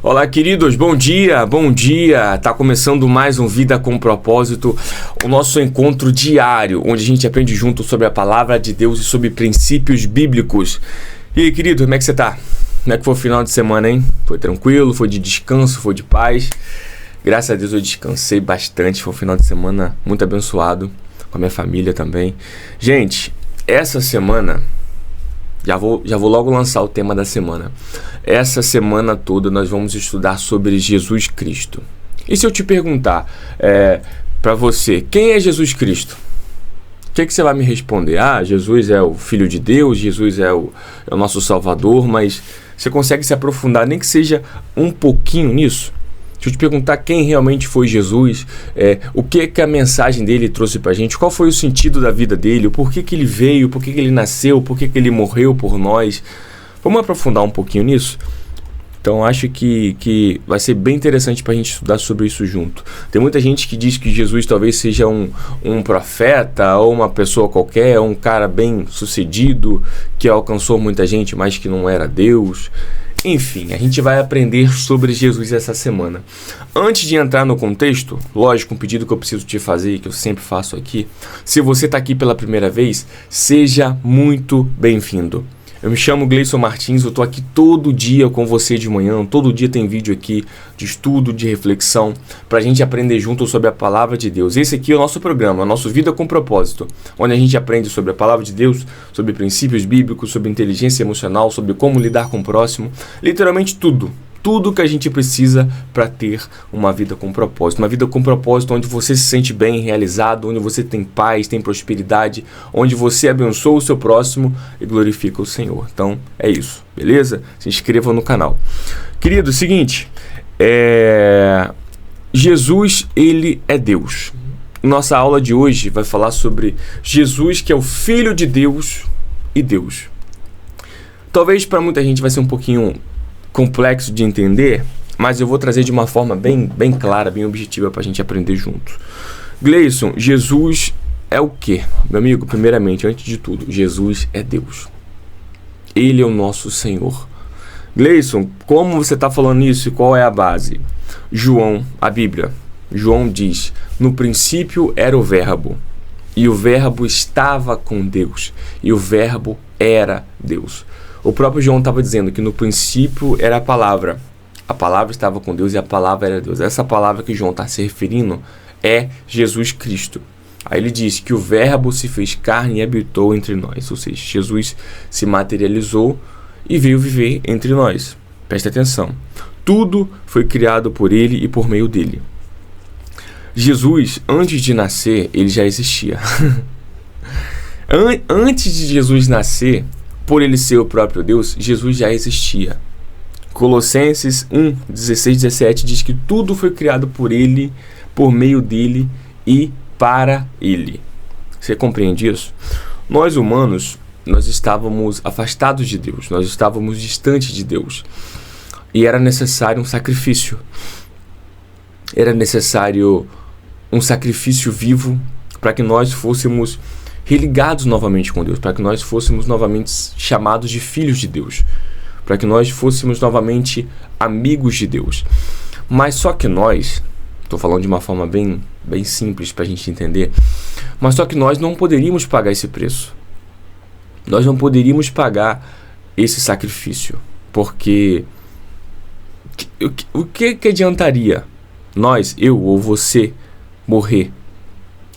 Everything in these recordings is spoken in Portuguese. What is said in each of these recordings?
Olá, queridos, bom dia, bom dia. Tá começando mais um Vida com Propósito, o nosso encontro diário, onde a gente aprende junto sobre a palavra de Deus e sobre princípios bíblicos. E aí, querido, como é que você tá? Como é que foi o final de semana, hein? Foi tranquilo? Foi de descanso? Foi de paz? Graças a Deus eu descansei bastante, foi um final de semana muito abençoado, com a minha família também. Gente, essa semana... Já vou logo lançar o tema da semana. Essa semana toda nós vamos estudar sobre Jesus Cristo. E se eu te perguntar para você, quem é Jesus Cristo? O que você vai me responder? Jesus é o Filho de Deus, Jesus é o nosso Salvador, mas você consegue se aprofundar, nem que seja um pouquinho nisso? Deixa eu te perguntar quem realmente foi Jesus, o que a mensagem dele trouxe pra gente, qual foi o sentido da vida dele, o porquê que ele veio, porquê que ele nasceu, porquê que ele morreu por nós. Vamos aprofundar um pouquinho nisso? Então acho que vai ser bem interessante pra gente estudar sobre isso junto. Tem muita gente que diz que Jesus talvez seja um profeta, ou uma pessoa qualquer, um cara bem sucedido, que alcançou muita gente, mas que não era Deus. Enfim, a gente vai aprender sobre Jesus essa semana. Antes de entrar no contexto, lógico, um pedido que eu preciso te fazer e que eu sempre faço aqui. Se você está aqui pela primeira vez, seja muito bem-vindo. Eu me chamo Gleison Martins, eu estou aqui todo dia com você de manhã, todo dia tem vídeo aqui de estudo, de reflexão, para a gente aprender junto sobre a Palavra de Deus. Esse aqui é o nosso programa, a nossa Vida com Propósito, onde a gente aprende sobre a Palavra de Deus, sobre princípios bíblicos, sobre inteligência emocional, sobre como lidar com o próximo, literalmente tudo. Tudo que a gente precisa para ter uma vida com propósito. Uma vida com propósito onde você se sente bem, realizado, onde você tem paz, tem prosperidade, onde você abençoa o seu próximo e glorifica o Senhor. Então, é isso, beleza? Se inscreva no canal. Querido, seguinte, Jesus, ele é Deus. Nossa aula de hoje vai falar sobre Jesus, que é o Filho de Deus e Deus. Talvez para muita gente vai ser um pouquinho complexo de entender, mas eu vou trazer de uma forma bem clara, bem objetiva para a gente aprender junto. Gleison, Jesus é o quê? Meu amigo, primeiramente, antes de tudo, Jesus é Deus. Ele é o nosso Senhor. Gleison, como você está falando isso e qual é a base? João, a Bíblia, João diz, no princípio era o Verbo, e o Verbo estava com Deus, e o Verbo era Deus. O próprio João estava dizendo que no princípio era a palavra estava com Deus e a palavra era Deus. Essa palavra que João está se referindo é Jesus Cristo. Aí ele diz que o Verbo se fez carne e habitou entre nós, ou seja, Jesus se materializou e veio viver entre nós. Presta atenção, tudo foi criado por ele e por meio dele. Jesus, antes de nascer, ele já existia. Antes de Jesus nascer, por ele ser o próprio Deus, Jesus já existia. Colossenses 1, 16, 17 diz que tudo foi criado por ele, por meio dele e para ele. Você compreende isso? Nós humanos, nós estávamos afastados de Deus, nós estávamos distantes de Deus. E era necessário um sacrifício. Era necessário um sacrifício vivo para que nós fôssemos religados novamente com Deus, para que nós fôssemos novamente chamados de filhos de Deus, para que nós fôssemos novamente amigos de Deus. Mas só que nós, estou falando de uma forma bem simples para a gente entender, mas só que nós não poderíamos pagar esse preço. Nós não poderíamos pagar esse sacrifício, porque o que adiantaria nós, eu ou você, morrer?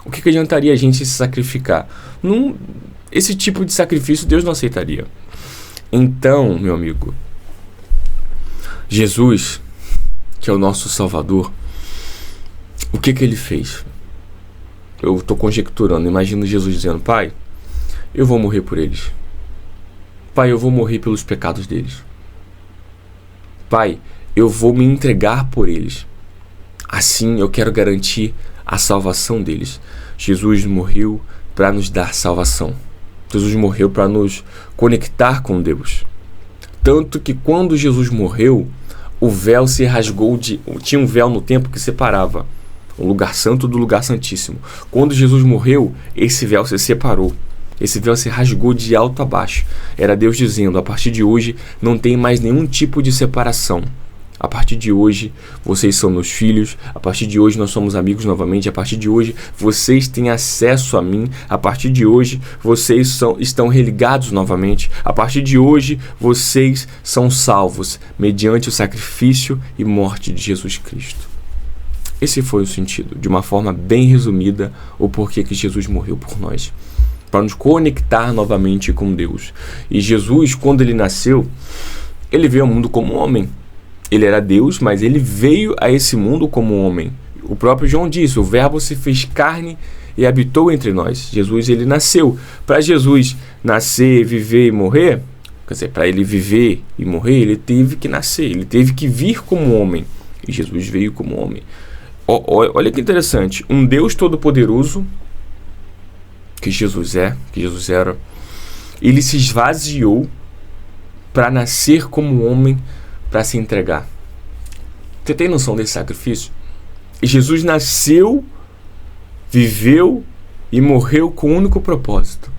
O que adiantaria a gente se sacrificar? Esse tipo de sacrifício Deus não aceitaria. Então, meu amigo, Jesus, que é o nosso Salvador, o que ele fez? Eu estou conjecturando, imagino Jesus dizendo, Pai, eu vou morrer por eles. Pai, eu vou morrer pelos pecados deles. Pai, eu vou me entregar por eles. Assim eu quero garantir a salvação deles. Jesus morreu para nos dar salvação. Jesus morreu para nos conectar com Deus. Tanto que quando Jesus morreu, o véu se rasgou. Tinha um véu no templo que separava o lugar santo do lugar santíssimo. Quando Jesus morreu, esse véu se separou. Esse véu se rasgou de alto a baixo. Era Deus dizendo, a partir de hoje não tem mais nenhum tipo de separação. A partir de hoje, vocês são meus filhos. A partir de hoje, nós somos amigos novamente. A partir de hoje, vocês têm acesso a mim. A partir de hoje, vocês estão religados novamente. A partir de hoje, vocês são salvos mediante o sacrifício e morte de Jesus Cristo. Esse foi o sentido, de uma forma bem resumida, o porquê que Jesus morreu por nós. Para nos conectar novamente com Deus. E Jesus, quando ele nasceu, ele veio ao mundo como homem. Ele era Deus, mas ele veio a esse mundo como homem. O próprio João disse, o verbo se fez carne e habitou entre nós. Jesus, ele nasceu. Para Jesus nascer, viver e morrer, quer dizer, para ele viver e morrer, ele teve que nascer, ele teve que vir como homem. E Jesus veio como homem. Olha que interessante, um Deus todo-poderoso, que Jesus era, ele se esvaziou para nascer como homem, para se entregar. Você tem noção desse sacrifício? E Jesus nasceu, viveu e morreu com o único propósito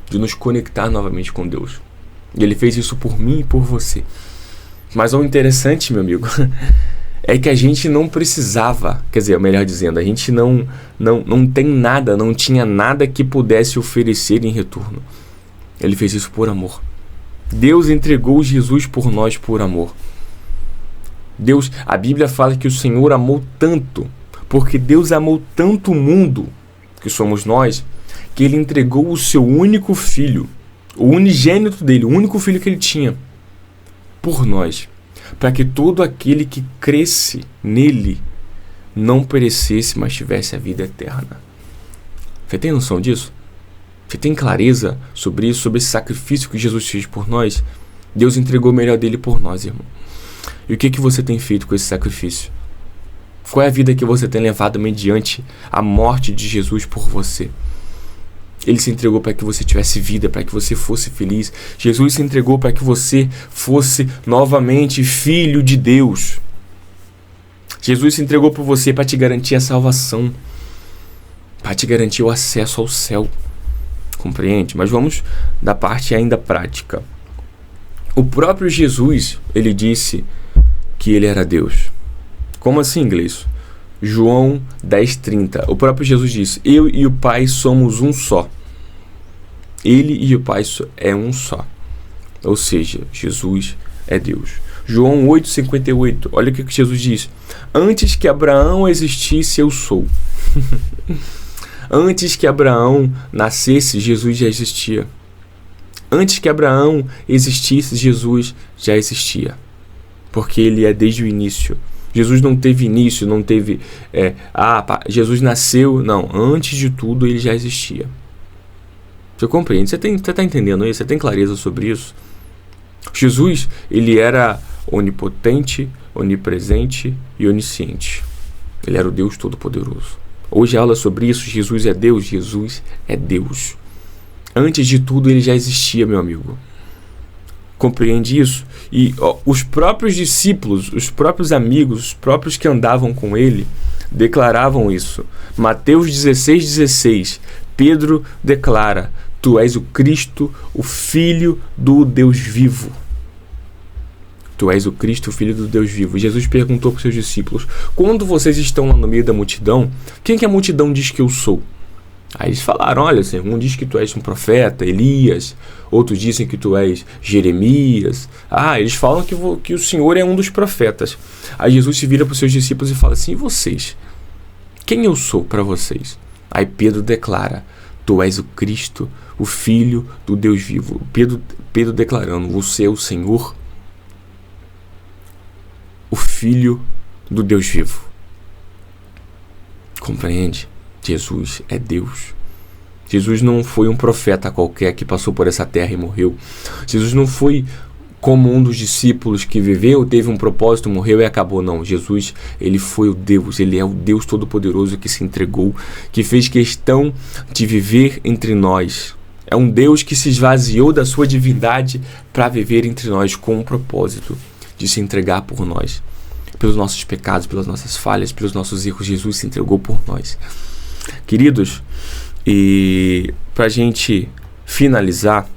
de nos conectar novamente com Deus. E ele fez isso por mim e por você. Mas o interessante, meu amigo, é que a gente não precisava, quer dizer, melhor dizendo, a gente não tem nada, não tinha nada que pudesse oferecer em retorno. Ele fez isso por amor. Deus entregou Jesus por nós por amor. A Bíblia fala que o Senhor amou tanto, porque Deus amou tanto o mundo, que somos nós, que ele entregou o seu único filho, o unigênito dele, o único filho que ele tinha, por nós, para que todo aquele que cresce nele não perecesse, mas tivesse a vida eterna. Você tem noção disso? Você tem clareza sobre isso, sobre esse sacrifício que Jesus fez por nós? Deus entregou o melhor dele por nós, irmão. E o que você tem feito com esse sacrifício? Qual é a vida que você tem levado mediante a morte de Jesus por você? Ele se entregou para que você tivesse vida, para que você fosse feliz. Jesus se entregou para que você fosse novamente filho de Deus. Jesus se entregou por você para te garantir a salvação, para te garantir o acesso ao céu. Compreende? Mas vamos da parte ainda prática. O próprio Jesus, ele disse que ele era Deus. Como assim, inglês? João 10:30. O próprio Jesus disse, eu e o Pai somos um só. Ele e o Pai é um só. Ou seja, Jesus é Deus. João 8:58. Olha o que Jesus diz. Antes que Abraão existisse, eu sou. Antes que Abraão nascesse, Jesus já existia. Antes que Abraão existisse, Jesus já existia. Porque ele é desde o início. Jesus não teve início, não teve... Jesus nasceu... Não, antes de tudo ele já existia. Você compreende? Você está entendendo isso? Você tem clareza sobre isso? Jesus, ele era onipotente, onipresente e onisciente. Ele era o Deus Todo-Poderoso. Hoje a aula sobre isso, Jesus é Deus, Jesus é Deus. Antes de tudo ele já existia, meu amigo. Compreende isso? E os próprios discípulos, os próprios amigos, os próprios que andavam com ele, declaravam isso. Mateus 16:16, Pedro declara, tu és o Cristo, o Filho do Deus vivo. Tu és o Cristo, o Filho do Deus vivo. E Jesus perguntou para os seus discípulos, quando vocês estão lá no meio da multidão, quem que a multidão diz que eu sou? Aí eles falaram, olha, um diz que tu és um profeta, Elias, outros dizem que tu és Jeremias. Eles falam que o Senhor é um dos profetas. Aí Jesus se vira para os seus discípulos e fala assim, e vocês? Quem eu sou para vocês? Aí Pedro declara, tu és o Cristo, o Filho do Deus vivo. Pedro declarando, você é o Senhor, o Filho do Deus vivo. Compreende? Jesus é Deus. Jesus não foi um profeta qualquer que passou por essa terra e morreu. Jesus não foi como um dos discípulos que viveu, teve um propósito, morreu e acabou. Não, Jesus, ele foi o Deus, ele é o Deus Todo-Poderoso que se entregou, que fez questão de viver entre nós. É um Deus que se esvaziou da sua divindade para viver entre nós com um propósito de se entregar por nós. Pelos nossos pecados, pelas nossas falhas, pelos nossos erros, Jesus se entregou por nós. Queridos, e para a gente finalizar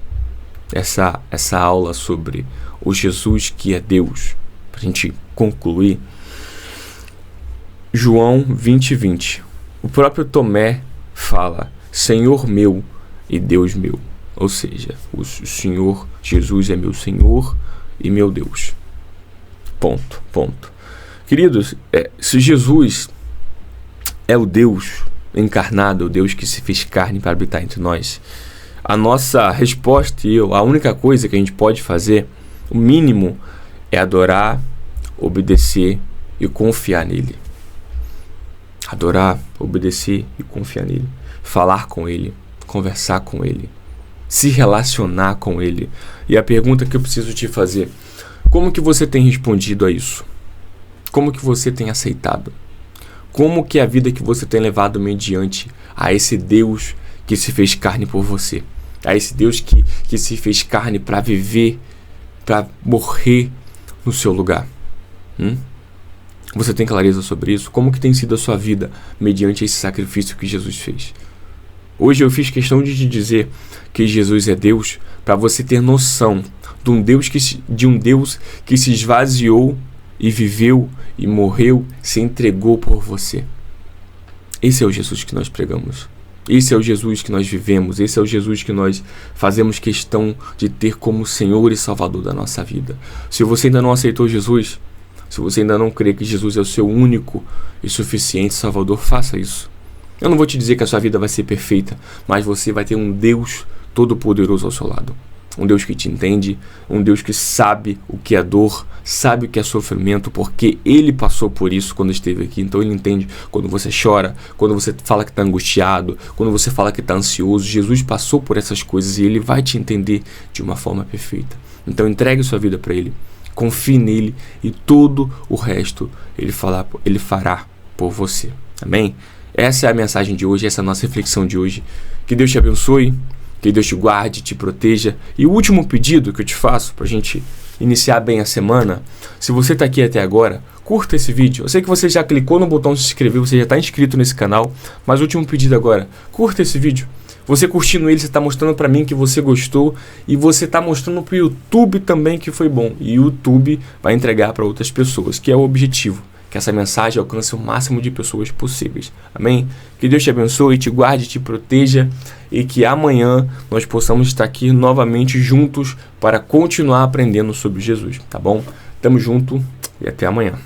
essa aula sobre o Jesus que é Deus, para a gente concluir, João 20:20. O próprio Tomé fala: Senhor meu e Deus meu. Ou seja, o Senhor Jesus é meu Senhor e meu Deus. Ponto. Queridos, se Jesus é o Deus encarnado, o Deus que se fez carne para habitar entre nós, a nossa resposta a única coisa que a gente pode fazer, o mínimo, é adorar, obedecer e confiar nele. Adorar, obedecer e confiar nele. Falar com ele, conversar com ele, se relacionar com ele. E a pergunta que eu preciso te fazer: como que você tem respondido a isso? Como que você tem aceitado? Como que a vida que você tem levado mediante a esse Deus que se fez carne por você? A esse Deus que se fez carne para viver, para morrer no seu lugar? Você tem clareza sobre isso? Como que tem sido a sua vida mediante esse sacrifício que Jesus fez? Hoje eu fiz questão de te dizer que Jesus é Deus para você ter noção de um Deus que se esvaziou e viveu e morreu, se entregou por você. Esse é o Jesus que nós pregamos. Esse é o Jesus que nós vivemos. Esse é o Jesus que nós fazemos questão de ter como Senhor e Salvador da nossa vida. Se você ainda não aceitou Jesus, se você ainda não crê que Jesus é o seu único e suficiente Salvador, faça isso. Eu não vou te dizer que a sua vida vai ser perfeita, mas você vai ter um Deus todo-poderoso ao seu lado. Um Deus que te entende, um Deus que sabe o que é dor, sabe o que é sofrimento, porque Ele passou por isso quando esteve aqui. Então Ele entende quando você chora, quando você fala que está angustiado, quando você fala que está ansioso. Jesus passou por essas coisas e Ele vai te entender de uma forma perfeita. Então entregue sua vida para Ele, confie nele e todo o resto Ele fará por você. Amém? Essa é a mensagem de hoje, essa é a nossa reflexão de hoje. Que Deus te abençoe, que Deus te guarde, te proteja. E o último pedido que eu te faço para a gente iniciar bem a semana: se você está aqui até agora, curta esse vídeo. Eu sei que você já clicou no botão de se inscrever, você já está inscrito nesse canal, mas o último pedido agora: curta esse vídeo. Você curtindo ele, você está mostrando para mim que você gostou e você está mostrando para o YouTube também que foi bom. E o YouTube vai entregar para outras pessoas, que é o objetivo. Que essa mensagem alcance o máximo de pessoas possíveis. Amém? Que Deus te abençoe, te guarde, te proteja e que amanhã nós possamos estar aqui novamente juntos para continuar aprendendo sobre Jesus, tá bom? Tamo junto e até amanhã.